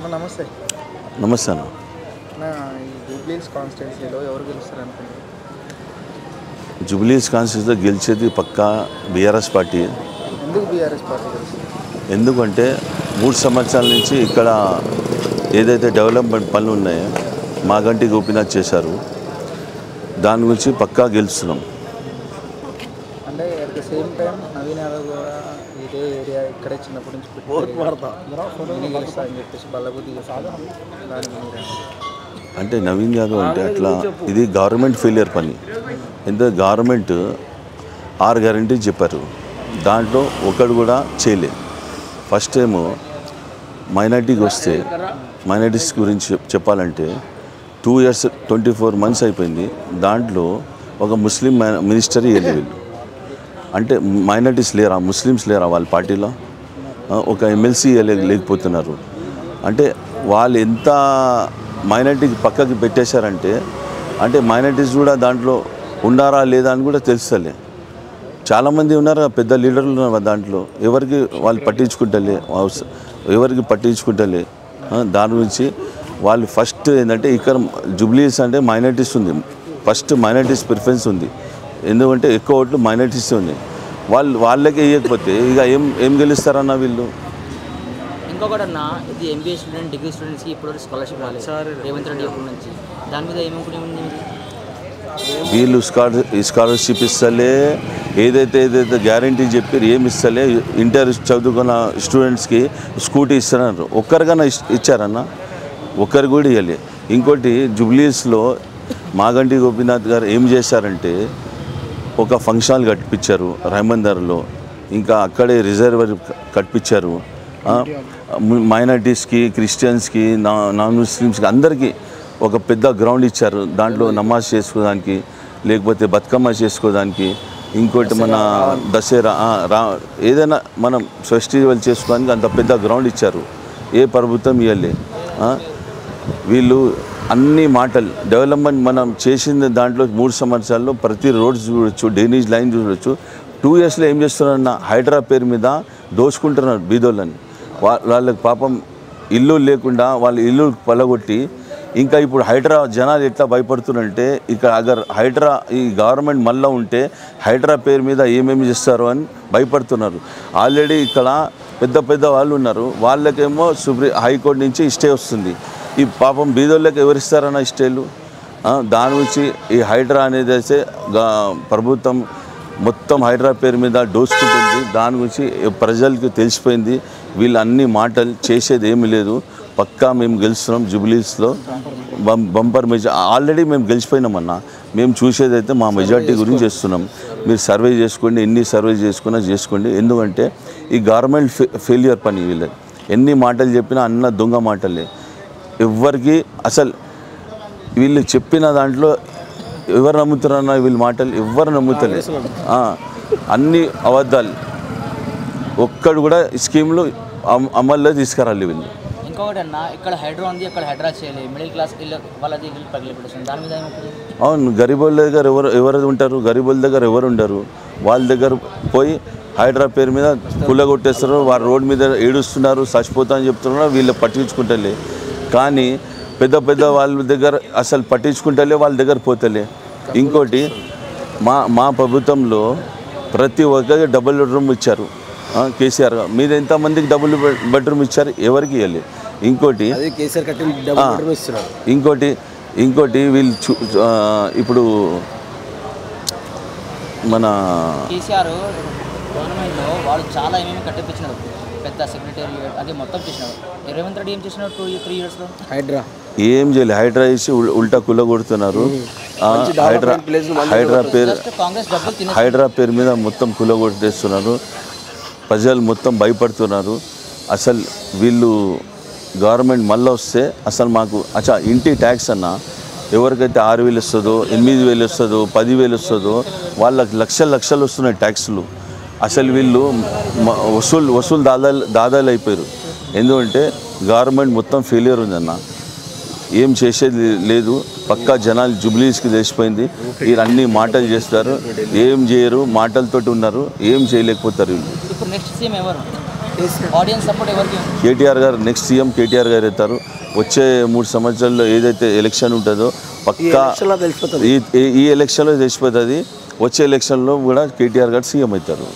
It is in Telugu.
నమస్తే. నమస్తే అన్న. ఈ జూబ్లీహిల్స్ కాన్స్టిట్యున్సీలో ఎవరు గెలుస్తారు అనుకుంటున్నారు? జూబ్లీహిల్స్ కాన్స్టిట్యూన్సీలో గెలిచేది పక్కా బీఆర్ఎస్ పార్టీ. ఎందుకు బీఆర్ఎస్ పార్టీ గెలుస్తుంది? ఎందుకంటే 3 సంవత్సరాల నుంచి ఇక్కడ ఏదైతే డెవలప్మెంట్ పనులు ఉన్నాయో మాగంటి గోపీనాథ్ చేశారు, దాని గురించి పక్కా గెలుస్తున్నాం. అంటే at the same time Naveen Yadav కూడా ఇదే ఏరియా ఇక్కడే చిన్నప్పటి నుంచి గెలుస్తా అని చెప్పేసి బల్లబుద్ధి అంటే నవీన్ యాదవ్ అంటే అట్లా ఇది గవర్నమెంట్ ఫెయిలియర్ పని. ఎందుకంటే గవర్నమెంట్ 6 గ్యారెంటీ చెప్పారు, దాంట్లో ఒకడు కూడా చేయలేదు. ఫస్ట్ టైము మైనార్టీకి వస్తే మైనార్టీస్ గురించి చెప్పాలంటే 2 years 24 months అయిపోయింది, దాంట్లో ఒక ముస్లిం మినిస్టర్ ఇవ్వలేదు వీళ్ళు. అంటే మైనార్టీస్ లేరా, ముస్లిమ్స్ లేరా వాళ్ళ పార్టీలో? ఒక ఎమ్మెల్సీ లేకపోతున్నారు. అంటే వాళ్ళు ఎంత మైనార్టీకి పక్కకి పెట్టేశారంటే అంటే మైనార్టీస్ కూడా దాంట్లో ఉన్నారా లేదా అని కూడా తెలుస్తలే. చాలామంది ఉన్నారు, పెద్ద లీడర్లు ఉన్నారు దాంట్లో, ఎవరికి వాళ్ళు పట్టించుకుంటలే. దాని గురించి వాళ్ళు ఫస్ట్ ఏంటంటే ఇక్కడ జూబ్లీహిల్స్ అంటే మైనార్టీస్ ఉంది, ఫస్ట్ మైనార్టీస్ ప్రిఫరెన్స్ ఉంది. ఎందుకంటే ఎక్కువ ఓట్లు మైనార్టీస్ ఉంది. వాళ్ళకే ఇవ్వకపోతే ఇక ఏం గెలుస్తారన్న వీళ్ళు. ఇంకొకటి అన్న, ఇది ఎంబీఏ స్టూడెంట్, డిగ్రీ స్టూడెంట్స్కి ఇప్పుడు స్కాలర్షిప్ రాలేదు రేవంత్ రెడ్డి అప్పటి నుంచి. దాని మీద ఏమనుకునే వీళ్ళు స్కాలర్షిప్ ఇస్తలే, ఏదైతే గ్యారంటీ చెప్పి ఏమి ఇస్తలే. ఇంటర్ చదువుకున్న స్టూడెంట్స్కి స్కూటీ ఇస్తున్నారు, ఒక్కరికన్నా ఇచ్చారన్న? ఒక్కరు కూడా ఇవ్వలే. ఇంకోటి జూబ్లీహిల్స్లో మాగంటి గోపీనాథ్ గారు ఏం చేశారంటే ఒక ఫంక్షన్ కట్టించారు రహమందర్లో, ఇంకా అక్కడే రిజర్వర్ కట్టించారు. మైనార్టీస్కి, క్రిస్టియన్స్కి, నాన్ ముస్లిమ్స్కి అందరికీ ఒక పెద్ద గ్రౌండ్ ఇచ్చారు. దాంట్లో నమాజ్ చేసుకోవడానికి, లేకపోతే బతుకమ్మ చేసుకోవడానికి, ఇంకోటి మన దసరా ఏదైనా మనం ఫెస్టివల్ చేసుకోవడానికి అంత పెద్ద గ్రౌండ్ ఇచ్చారు. ఏ ప్రభుత్వం ఇవ్వలే. వీళ్ళు అన్ని మాటలు డెవలప్మెంట్ మనం చేసింది దాంట్లో 3 సంవత్సరాల్లో ప్రతి రోడ్స్ చూడొచ్చు, డ్రైనేజ్ లైన్ చూడొచ్చు. 2 yearsలో ఏం చేస్తున్నారన్న, హైడ్రా పేరు మీద దోచుకుంటున్నారు బీదోళ్ళని. వాళ్ళకి పాపం ఇల్లు లేకుండా వాళ్ళ ఇల్లు పలగొట్టి, ఇంకా ఇప్పుడు హైడ్రా జనాలు ఎట్లా భయపడుతున్నారంటే ఇక్కడ అగర్ హైడ్రా ఈ గవర్నమెంట్ మళ్ళీ ఉంటే హైడ్రా పేరు మీద ఏమేమి చేస్తారు అని భయపడుతున్నారు. ఆల్రెడీ ఇక్కడ పెద్ద వాళ్ళు ఉన్నారు, వాళ్ళకేమో హైకోర్టు నుంచి స్టే వస్తుంది. ఈ పాపం బీదోళ్ళకి ఎవరిస్తారన్న స్టేలు? దాని గురించి ఈ హైడ్రా అనేది అయితే ప్రభుత్వం మొత్తం హైడ్రా పేరు మీద దోచుకుంటుంది. దాని గురించి ప్రజలకు తెలిసిపోయింది. వీళ్ళు అన్ని మాటలు చేసేది ఏమీ లేదు. పక్కా మేము గెలుస్తున్నాం జూబ్లీహిల్స్లో బంపర్ మెజారిటీ. ఆల్రెడీ మేము గెలిచిపోయినామన్నా. మేము చూసేదైతే మా మెజారిటీ గురించి చేస్తున్నాం. మీరు సర్వే చేసుకోండి, ఎన్ని సర్వే చేసుకున్నా చేసుకోండి. ఎందుకంటే ఈ గవర్నమెంట్ ఫెయిలియర్ పని వీళ్ళది. ఎన్ని మాటలు చెప్పినా అన్న దొంగ మాటలే. ఎవ్వరికి అసలు వీళ్ళు చెప్పిన దాంట్లో ఎవరు నమ్ముతారన్న వీళ్ళ మాటలు? ఎవ్వరు నమ్ముతలే. అన్ని అబద్ధాలు. ఒక్కడు కూడా స్కీమ్లు అమల్లో తీసుకురాలి వీళ్ళు. ఇంకొకటి అన్న, ఇక్కడ హైడ్రా ఉంది, అక్కడ హైడ్రా చేయలేదు, మిడిల్ క్లాస్ వాళ్ళది పగిలిపెట్టేస్తుంది. దాని మీద అవును, గరీబోళ్ళ దగ్గర ఎవరు ఉంటారు? గరీబోళ్ళ దగ్గర ఎవరు ఉండరు. వాళ్ళ దగ్గర పోయి హైడ్రా పేరు మీద కుల్లగొట్టేస్తారు. వారు రోడ్డు మీద ఏడుస్తున్నారు, చచ్చిపోతా అని చెప్తున్నారు. వీళ్ళు పట్టించుకుంటలే. కానీ పెద్ద వాళ్ళ దగ్గర అసలు పట్టించుకుంటలే, వాళ్ళ దగ్గర పోతలే. ఇంకోటి మా ప్రభుత్వంలో ప్రతి ఒక్కరికి డబుల్ బెడ్రూమ్ ఇచ్చారు కేసీఆర్. మీరు ఎంతమందికి డబుల్ బెడ్రూమ్ ఇచ్చారు? ఎవరికి ఇవ్వలేదు. ఇంకోటి వీళ్ళు ఇప్పుడు మన కేసీఆర్ గవర్నమెంట్లో వాళ్ళు చాలా ఏమేమి కట్టిపించినారు, పెద్ద సెక్రటేరియట్ అది మొత్తం చేసినారు. రేవంత్ రెడ్డి ఏం చేసినారు 3 yearsలో? హైడ్రా ఏం చేయలేదు. హైడ్రా ఇచ్చి ఉల్టా కుల్ల కొడుతున్నారు. హైడ్రా పేరు మీద మొత్తం కుల్ల కొట్టేస్తున్నారు. ప్రజలు మొత్తం భయపడుతున్నారు. అసలు వీళ్ళు గవర్నమెంట్ మళ్ళీ వస్తే అసలు మాకు ఇంటి ట్యాక్స్ అన్న ఎవరికైతే 6,000 వస్తుందో, 8,000 వస్తుందో, 10,000 వస్తుందో వాళ్ళకి లక్షలు వస్తున్నాయి ట్యాక్సులు. అసలు వీళ్ళు వసూలు దాదాలు అయిపోయారు. ఎందుకంటే గవర్నమెంట్ మొత్తం ఫెయిలియర్ ఉందన్న. ఏం చేసేది లేదు. పక్కా జనాలు జూబ్లీహిల్స్కి తెలిసిపోయింది. వీళ్ళు అన్ని మాటలు చేస్తారు, ఏం చేయరు, మాటలతోటి ఉన్నారు, ఏం చేయలేకపోతారు వీళ్ళు. ఆడియన్స్ సపోర్ట్ ఎవరికి ఉంది? కేటీఆర్ గారు నెక్స్ట్ సీఎం కేటీఆర్ గారు అవుతారు. వచ్చే 3 సంవత్సరాల్లో ఏదైతే ఎలక్షన్ ఉంటుందో పక్కా ఈ ఎలక్షన్లో తెలిసిపోతుంది. వచ్చే ఎలక్షన్లో కూడా కేటీఆర్ గారు సీఎం అవుతారు.